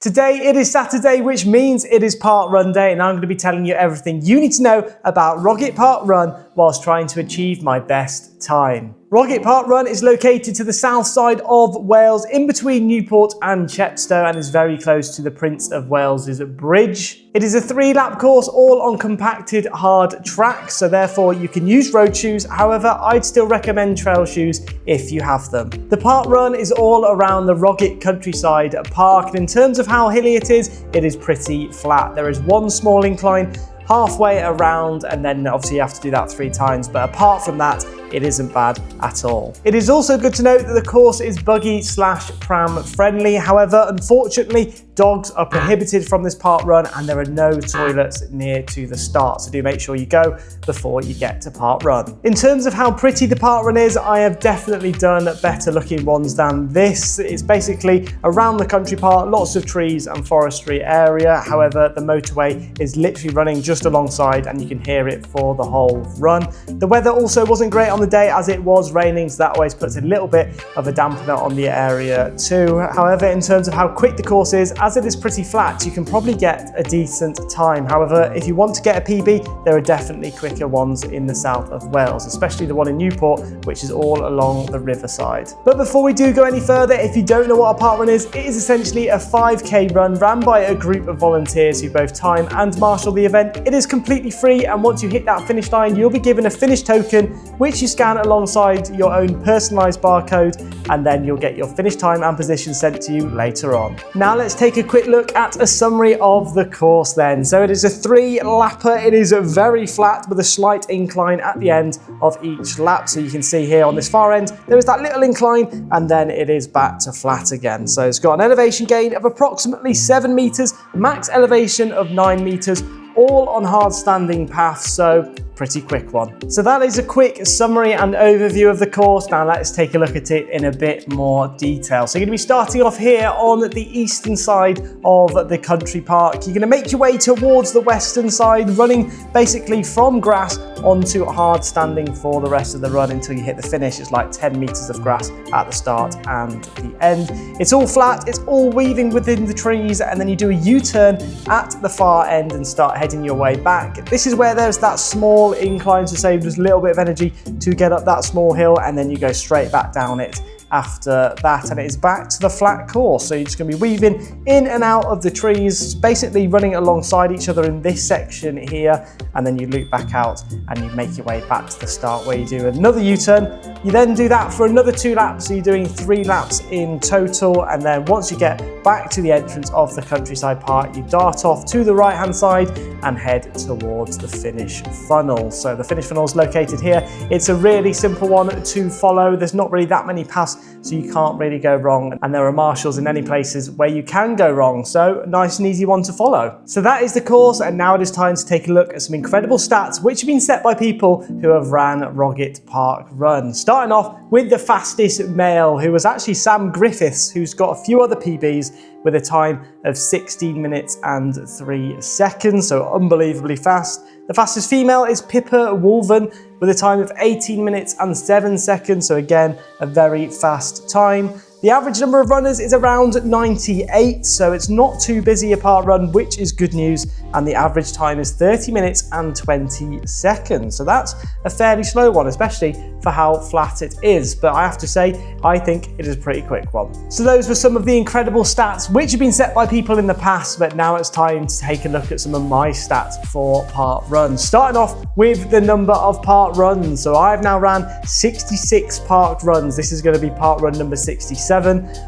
Today it is Saturday, which means it is Park Run Day, and I'm going to be telling you everything you need to know about Rogiet Park Run whilst trying to achieve my best time. Rogiet Park Run is located to the south side of Wales, in between Newport and Chepstow, and is very close to the Prince of Wales's Bridge. It is a 3-lap course, all on compacted hard track, so therefore you can use road shoes. However, I'd still recommend trail shoes if you have them. The park run is all around the Rogiet Countryside Park, and in terms of how hilly it is pretty flat. There is one small incline halfway around, and then obviously you have to do that 3 times, but apart from that, it isn't bad at all. It is also good to note that the course is buggy/pram friendly. However, unfortunately, dogs are prohibited from this park run, and there are no toilets near to the start, so do make sure you go before you get to park run. In terms of how pretty the park run is, I have definitely done better looking ones than this. It's basically around the country park, lots of trees and forestry area. However, the motorway is literally running just alongside, and you can hear it for the whole run. The weather also wasn't great on the day, as it was raining, so that always puts a little bit of a dampener on the area too. However, in terms of how quick the course is, as it is pretty flat, you can probably get a decent time. However, if you want to get a PB, there are definitely quicker ones in the south of Wales, especially the one in Newport, which is all along the riverside. But before we do go any further, if you don't know what a park run is, it is essentially a 5k run ran by a group of volunteers who both time and marshal the event. It is completely free, and once you hit that finish line, you'll be given a finish token, which you scan alongside your own personalised barcode, and then you'll get your finish time and position sent to you later on. Now let's take a quick look at a summary of the course then. So it is a 3-lapper. It is very flat with a slight incline at the end of each lap. So you can see here on this far end, there is that little incline, and then it is back to flat again. So it's got an elevation gain of approximately 7 meters, max elevation of 9 meters, all on hard standing paths, so pretty quick one. So that is a quick summary and overview of the course. Now let's take a look at it in a bit more detail. So you're going to be starting off here on the eastern side of the country park. You're going to make your way towards the western side, running basically from grass onto hard standing for the rest of the run until you hit the finish. It's like 10 meters of grass at the start and the end. It's all flat, it's all weaving within the trees, and then you do a U-turn at the far end and start heading your way back. This is where there's that small incline to save just a little bit of energy to get up that small hill, and then you go straight back down it after that, and it is back to the flat course. So you're just going to be weaving in and out of the trees, basically running alongside each other in this section here, and then you loop back out and you make your way back to the start where you do another U-turn. You then do that for another 2 laps, so you're doing 3 laps in total, and then once you get back to the entrance of the Countryside Park, you dart off to the right hand side and head towards the finish funnel. So the finish funnel is located here. It's a really simple one to follow. There's not really that many paths, so you can't really go wrong, and there are marshals in any places where you can go wrong, so nice and easy one to follow. So that is the course, and now it is time to take a look at some incredible stats which have been set by people who have ran Rogiet Park Run. Starting off with the fastest male, who was actually Sam Griffiths, who's got a few other PBs with a time of 16 minutes and 3 seconds, so unbelievably fast. The fastest female is Pippa Wolven with a time of 18 minutes and 7 seconds, so again, a very fast time. The average number of runners is around 98, so it's not too busy a park run, which is good news, and the average time is 30 minutes and 20 seconds. So that's a fairly slow one, especially for how flat it is, but I have to say, I think it is a pretty quick one. So those were some of the incredible stats which have been set by people in the past, but now it's time to take a look at some of my stats for park runs. Starting off with the number of park runs. So I've now ran 66 park runs. This is going to be park run number 67.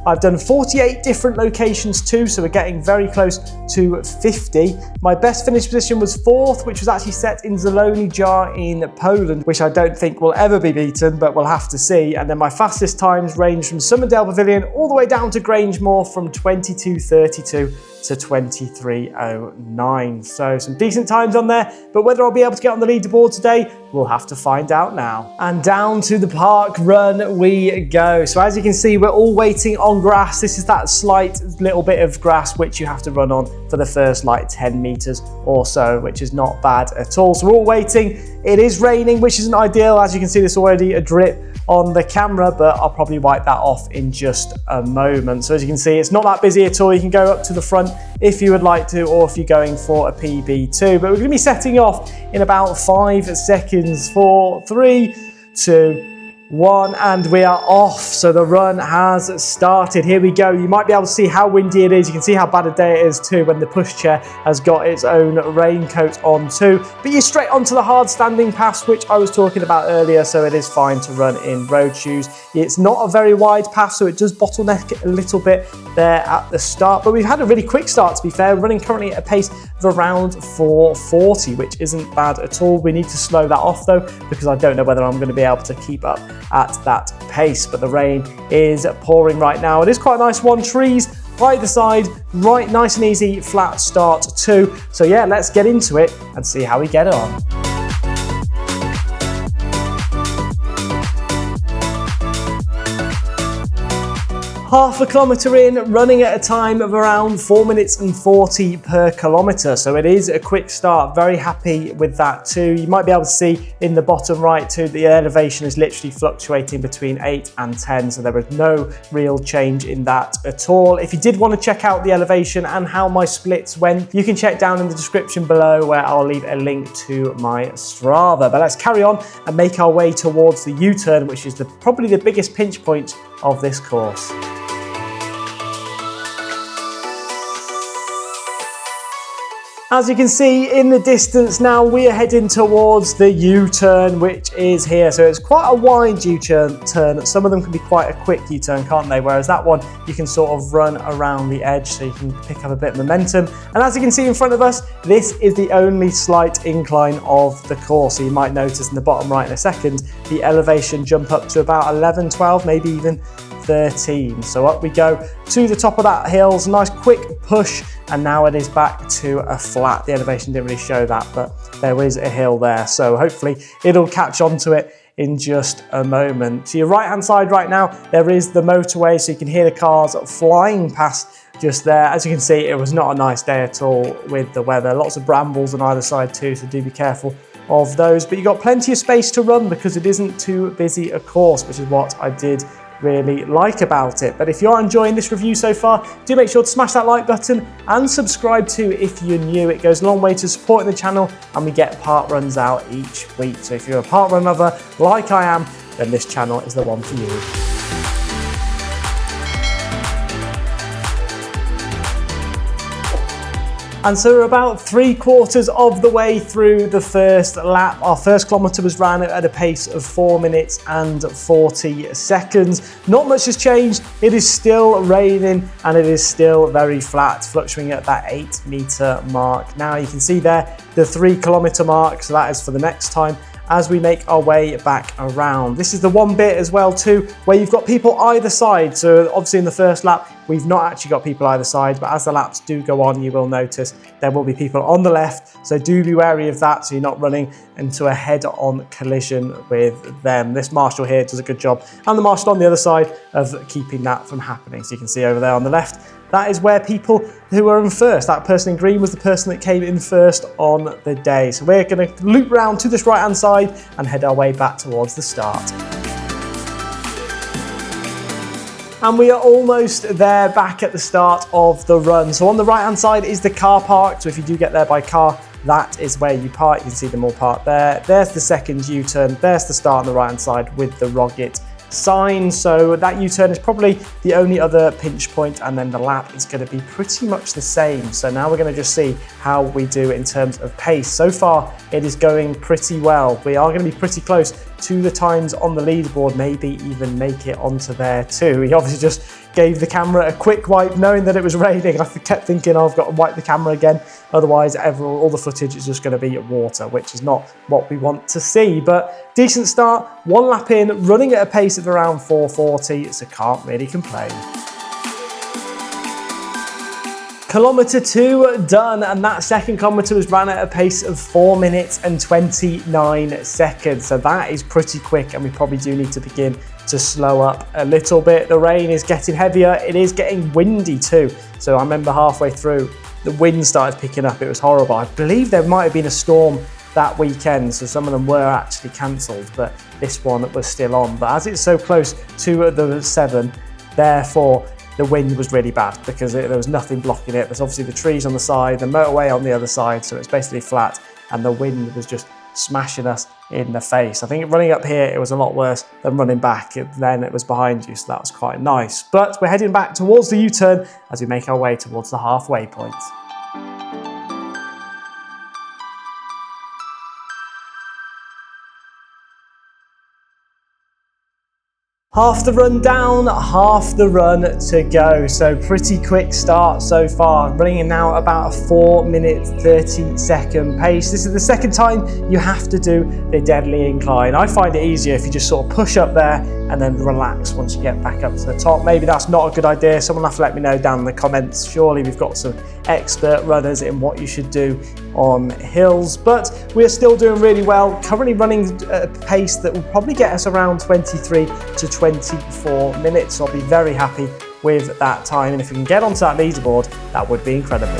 I've done 48 different locations too, so we're getting very close to 50. My best finish position was 4th, which was actually set in Zielony Jar in Poland, which I don't think will ever be beaten, but we'll have to see. And then my fastest times range from Summerdale Pavilion all the way down to Grangemore, from 22:32 to 23:09. So some decent times on there, but whether I'll be able to get on the leaderboard today, we'll have to find out now. And down to the park run we go. So as you can see, we're all waiting on grass. This is that slight little bit of grass which you have to run on for the first like 10 meters or so, which is not bad at all. So we're all waiting. It is raining, which isn't ideal. As you can see, there's already a drip on the camera, but I'll probably wipe that off in just a moment. So as you can see, it's not that busy at all. You can go up to the front if you would like to, or if you're going for a PB2. But we're going to be setting off in about 5 seconds. 4, 3, 2, 1, and we are off. So the run has started. Here we go. You might be able to see how windy it is. You can see how bad a day it is too when the pushchair has got its own raincoat on too. But you're straight onto the hard standing paths, which I was talking about earlier, so it is fine to run in road shoes. It's not a very wide path, so it does bottleneck a little bit there at the start, but we've had a really quick start, to be fair, running currently at a pace of around 4:40, which isn't bad at all. We need to slow that off though, because I don't know whether I'm going to be able to keep up at that pace, but the rain is pouring right now. It is quite a nice one, trees either side, right, nice and easy, flat start too. So yeah, let's get into it and see how we get on. Half a kilometre in, running at a time of around 4 minutes and 40 per kilometre. So it is a quick start, very happy with that too. You might be able to see in the bottom right too, the elevation is literally fluctuating between 8 and 10. So there is no real change in that at all. If you did want to check out the elevation and how my splits went, you can check down in the description below where I'll leave a link to my Strava. But let's carry on and make our way towards the U-turn, which is probably the biggest pinch point of this course. As you can see in the distance now, we are heading towards the U-turn, which is here. So it's quite a wide U-turn. Some of them can be quite a quick U-turn, can't they? Whereas that one, you can sort of run around the edge so you can pick up a bit of momentum. And as you can see in front of us, this is the only slight incline of the course. So you might notice in the bottom right in a second, the elevation jump up to about 11, 12, maybe even 13. So up we go to the top of that hill, nice quick push, and now it is back to a flat. The elevation didn't really show that, but there is a hill there, so hopefully it'll catch on to it in just a moment. To your right hand side right now, there is the motorway, so you can hear the cars flying past just there. As you can see, it was not a nice day at all with the weather. Lots of brambles on either side too, so do be careful of those, but you've got plenty of space to run because it isn't too busy a course, which is what I did really like about it. But if you're enjoying this review so far, do make sure to smash that like button and subscribe too if you're new. It goes a long way to supporting the channel, and we get park runs out each week. So if you're a park run lover like I am, then this channel is the one for you. And so we're about 3/4 of the way through the first lap. Our first kilometre was ran at a pace of 4 minutes and 40 seconds. Not much has changed. It is still raining and it is still very flat, fluctuating at that 8 metre mark. Now you can see there the 3 kilometre mark, so that is for the next time as we make our way back around. This is the one bit as well too where you've got people either side. So obviously in the first lap we've not actually got people either side, but as the laps do go on, you will notice there will be people on the left, so do be wary of that so you're not running into a head-on collision with them. This marshal here does a good job, and the marshal on the other side, of keeping that from happening. So you can see over there on the left, that is where people who are in first, that person in green was the person that came in first on the day. So we're going to loop round to this right hand side and head our way back towards the start. And we are almost there, back at the start of the run. So on the right hand side is the car park. So if you do get there by car, that is where you park. You can see them all parked there. There's the second U-turn. There's the start on the right hand side with the Rogiet sign. So that U-turn is probably the only other pinch point, and then the lap is going to be pretty much the same. So now we're going to just see how we do in terms of pace. So far it is going pretty well. We are going to be pretty close to the times on the leaderboard, maybe even make it onto there too. We obviously just gave the camera a quick wipe knowing that it was raining. I kept thinking, oh, I've got to wipe the camera again, otherwise all the footage is just going to be water, which is not what we want to see. But decent start, 1 lap in, running at a pace of around 4:40, so can't really complain. Kilometre 2 done, and that second kilometre was ran at a pace of 4 minutes and 29 seconds. So that is pretty quick, and we probably do need to begin to slow up a little bit. The rain is getting heavier. It is getting windy too. So I remember halfway through, the wind started picking up. It was horrible. I believe there might have been a storm that weekend, so some of them were actually cancelled, but this one was still on. But as it's so close to the 7, therefore the wind was really bad because there was nothing blocking it. There's obviously the trees on the side, the motorway on the other side, so it's basically flat, and the wind was just smashing us in the face. I think running up here, it was a lot worse than running back. Then it was behind you, so that was quite nice. But we're heading back towards the U-turn as we make our way towards the halfway point. Half the run down, half the run to go. So pretty quick start so far. Running now about a 4-minute 30-second pace. This is the second time you have to do the deadly incline. I find it easier if you just sort of push up there and then relax once you get back up to the top. Maybe that's not a good idea. Someone will have to let me know down in the comments. Surely we've got some expert runners in what you should do on hills, but we're still doing really well. Currently running at a pace that will probably get us around 23 to 24 minutes. So I'll be very happy with that time, and if we can get onto that leaderboard, that would be incredible.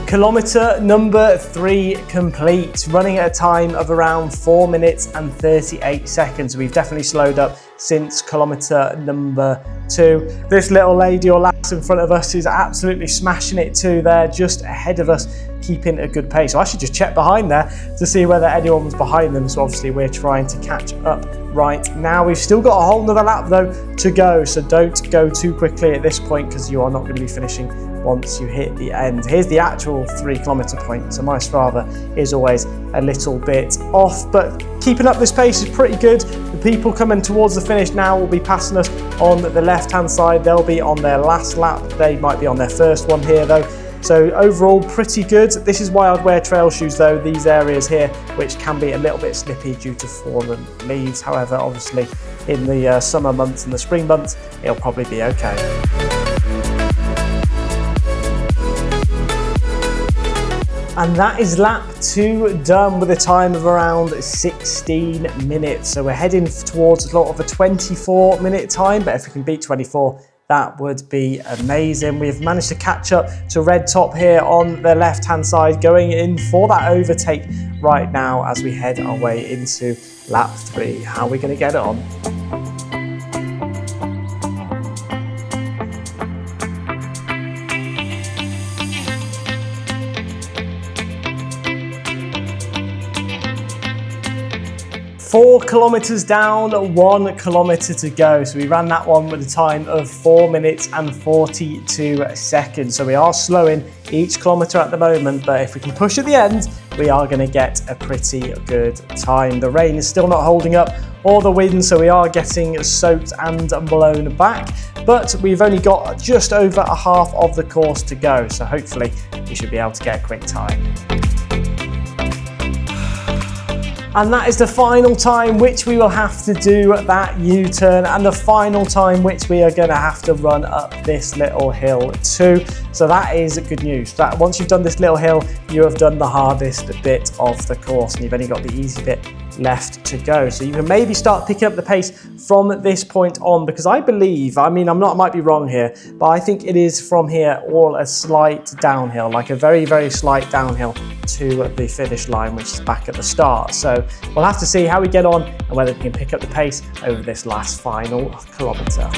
Kilometre number 3 complete, running at a time of around 4 minutes and 38 seconds. We've definitely slowed up since kilometre number 2. This little lady or lass in front of us is absolutely smashing it too. They're just ahead of us, keeping a good pace. So I should just check behind there to see whether anyone was behind them. So obviously we're trying to catch up right now. We've still got a whole nother lap though to go, so don't go too quickly at this point because you are not going to be finishing once you hit the end. Here's the actual 3-kilometre point, so my Strava is always a little bit off, but keeping up this pace is pretty good. The people coming towards the finish now will be passing us on the left-hand side. They'll be on their last lap. They might be on their first one here though. So overall, pretty good. This is why I'd wear trail shoes though, these areas here, which can be a little bit slippy due to fallen leaves. However, obviously in the summer months and the spring months, it'll probably be okay. And that is lap 2 done with a time of around 16 minutes. So we're heading towards a lot of a 24-minute time, but if we can beat 24, that would be amazing. We've managed to catch up to Red Top here on the left-hand side, going in for that overtake right now as we head our way into lap 3. How are we going to get it on? Four kilometres down, 1 kilometre to go. So we ran that one with a time of 4 minutes and 42 seconds. So we are slowing each kilometre at the moment, but if we can push at the end, we are going to get a pretty good time. The rain is still not holding up, or the wind, so we are getting soaked and blown back. But we've only got just over a half of the course to go, so hopefully we should be able to get a quick time. And that is the final time which we will have to do that U-turn, and the final time which we are going to have to run up this little hill too. So that is good news. That once you've done this little hill, you have done the hardest bit of the course, and you've only got the easy bit left to go. So you can maybe start picking up the pace from this point on, because I believe, I might be wrong here, but I think it is from here all a slight downhill, like a very, very slight downhill to the finish line, which is back at the start. So we'll have to see how we get on and whether we can pick up the pace over this last final kilometre.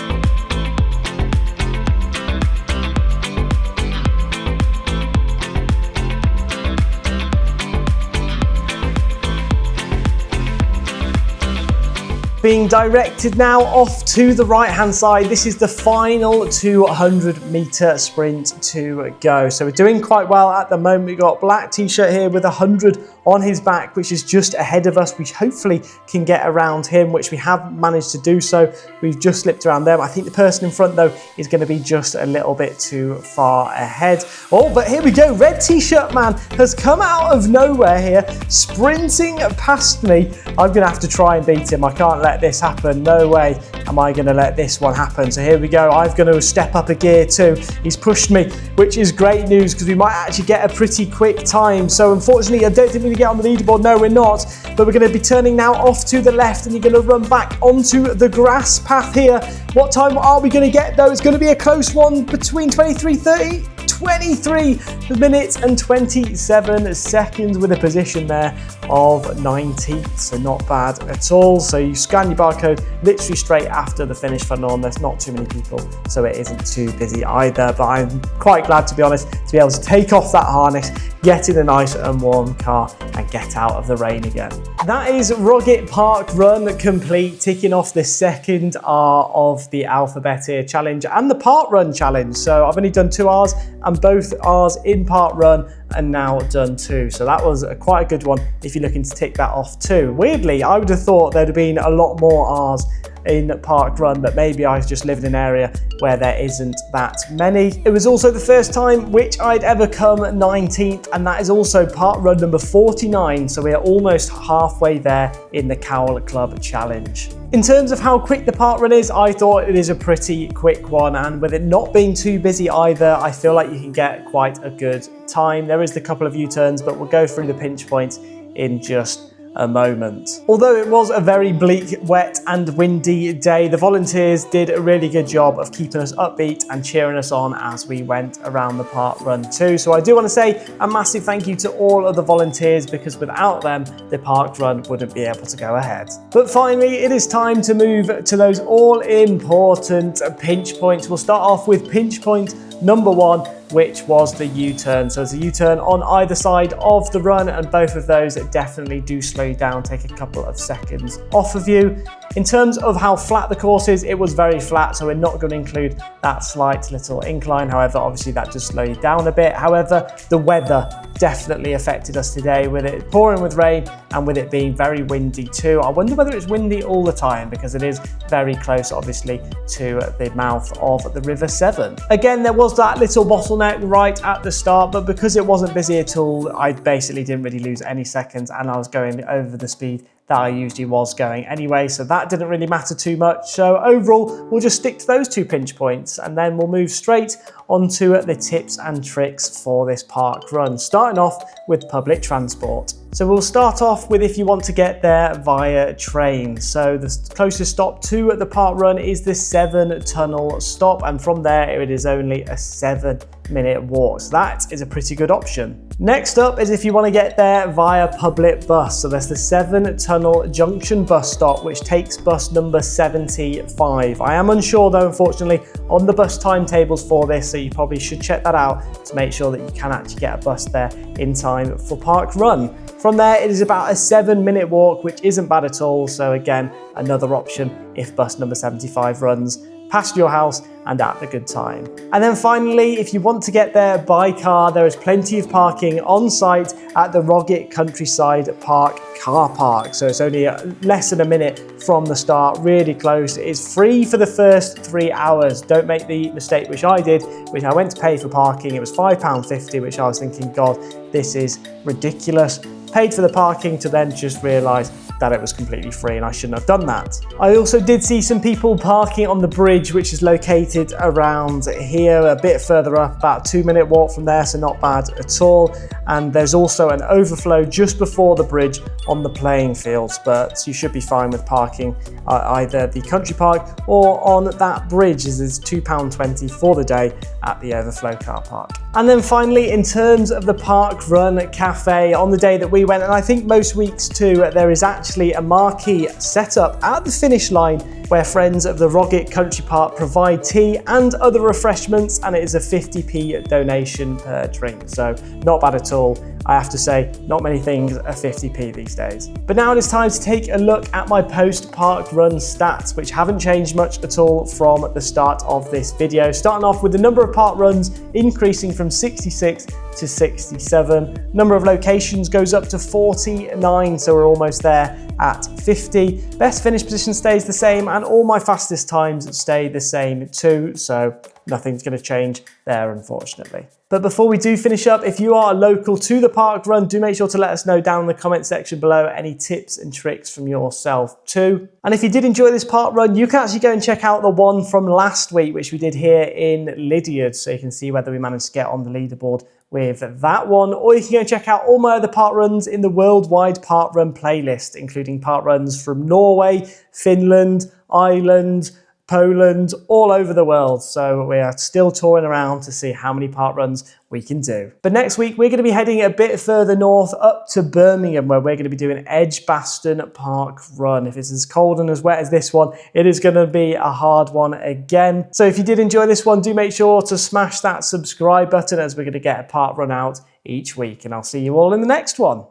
Being directed now off to the right-hand side. This is the final 200-metre sprint to go. So we're doing quite well at the moment. We've got a black t-shirt here with 100 on his back, which is just ahead of us. We hopefully can get around him, which we have managed to do so. We've just slipped around them. I think the person in front, though, is going to be just a little bit too far ahead. Oh, but here we go. Red t-shirt man has come out of nowhere here, sprinting past me. I'm going to have to try and beat him. I can't let let this happen. No way am I going to let this one happen. So here we go. I've got to step up a gear too. He's pushed me, which is great news because we might actually get a pretty quick time. So unfortunately, I don't think we're going to get on the leaderboard. No, we're not. But we're going to be turning now off to the left, and you're going to run back onto the grass path here. What time are we going to get though? It's going to be a close one between 23:30. 23 minutes and 27 seconds with a position there of 19th, so not bad at all. So you scan your barcode literally straight after the finish funnel, and there's not too many people, so it isn't too busy either. But I'm quite glad, to be honest, to be able to take off that harness, get in a nice and warm car and get out of the rain again. That is Rogiet Parkrun complete, ticking off the second R of the alphabet here challenge and the Parkrun challenge. So I've only done 2 R's, and both R's in Parkrun and now done 2. So that was quite a good one if you're looking to tick that off too. Weirdly, I would have thought there'd have been a lot more R's in Parkrun, but maybe I just live in an area where there isn't that many. It was also the first time which I'd ever come 19th, and that is also Parkrun number 49, so we're almost halfway there in the Cowl Club Challenge. In terms of how quick the Parkrun is, I thought it is a pretty quick one, and with it not being too busy either, I feel like you can get quite a good time. There is the couple of U-turns, but we'll go through the pinch points in just a moment. Although it was a very bleak, wet and windy day, the volunteers did a really good job of keeping us upbeat and cheering us on as we went around the Parkrun too. So I do want to say a massive thank you to all of the volunteers, because without them, the Parkrun wouldn't be able to go ahead. But finally, it is time to move to those all-important pinch points. We'll start off with pinch point number 1, which was the U-turn. So it's a U-turn on either side of the run, and both of those definitely do slow you down, take a couple of seconds off of you. In terms of how flat the course is, it was very flat, so we're not going to include that slight little incline. However, obviously that does slow you down a bit. However, the weather definitely affected us today, with it pouring with rain and with it being very windy too. I wonder whether it's windy all the time, because it is very close obviously to the mouth of the River Severn. Again, there was that little bottleneck right at the start, but because it wasn't busy at all, I basically didn't really lose any seconds, and I was going over the speed that I usually was going anyway, so that didn't really matter too much. So overall, we'll just stick to those 2 pinch points, and then we'll move straight onto the tips and tricks for this park run, starting off with public transport. So we'll start off with if you want to get there via train. So the closest stop to the park run is the Severn Tunnel stop, and from there it is only a 7-minute walk. So that is a pretty good option. Next up is if you want to get there via public bus. So there's the Severn Tunnel Junction bus stop, which takes bus number 75. I am unsure though, unfortunately, on the bus timetables for this, so you probably should check that out to make sure that you can actually get a bus there in time for Parkrun. From there, it is about a 7-minute walk, which isn't bad at all. So again, another option if bus number 75 runs past your house and at a good time. And then finally, if you want to get there by car, there is plenty of parking on site at the Rogiet Countryside Park car park. So it's only less than a minute from the start, really close. It is free for the first 3 hours. Don't make the mistake which I did, which I went to pay for parking. It was £5.50, which I was thinking, God, this is ridiculous. Paid for the parking to then just realise that it was completely free, and I shouldn't have done that. I also did see some people parking on the bridge, which is located around here, a bit further up, about a 2-minute walk from there, so not bad at all. And there's also an overflow just before the bridge on the playing fields, but you should be fine with parking either the country park or on that bridge, as it's £2.20 for the day at the overflow car park. And then finally, in terms of the Parkrun Cafe, on the day that we went, and I think most weeks too, there is actually a marquee set up at the finish line where friends of the Rogiet Country Park provide tea and other refreshments, and it is a 50p donation per drink, so not bad at all. I have to say, not many things are 50p these days. But now it is time to take a look at my post-Parkrun stats, which haven't changed much at all from the start of this video. Starting off with the number of park runs increasing from 66 to 67. Number of locations goes up to 49, so we're almost there at 50. Best finish position stays the same, and all my fastest times stay the same too, so nothing's going to change there, unfortunately. But before we do finish up, if you are local to the park run, do make sure to let us know down in the comment section below any tips and tricks from yourself too. And if you did enjoy this park run, you can actually go and check out the one from last week, which we did here in Lydiard, so you can see whether we managed to get on the leaderboard with that one, or you can go and check out all my other park runs in the worldwide park run playlist, including park runs from Norway, Finland, Ireland, Poland, all over the world. So we are still touring around to see how many park runs we can do. But next week, we're going to be heading a bit further north up to Birmingham, where we're going to be doing Edgbaston Park Run. If it's as cold and as wet as this one, it is going to be a hard one again. So if you did enjoy this one, do make sure to smash that subscribe button, as we're going to get a park run out each week. And I'll see you all in the next one.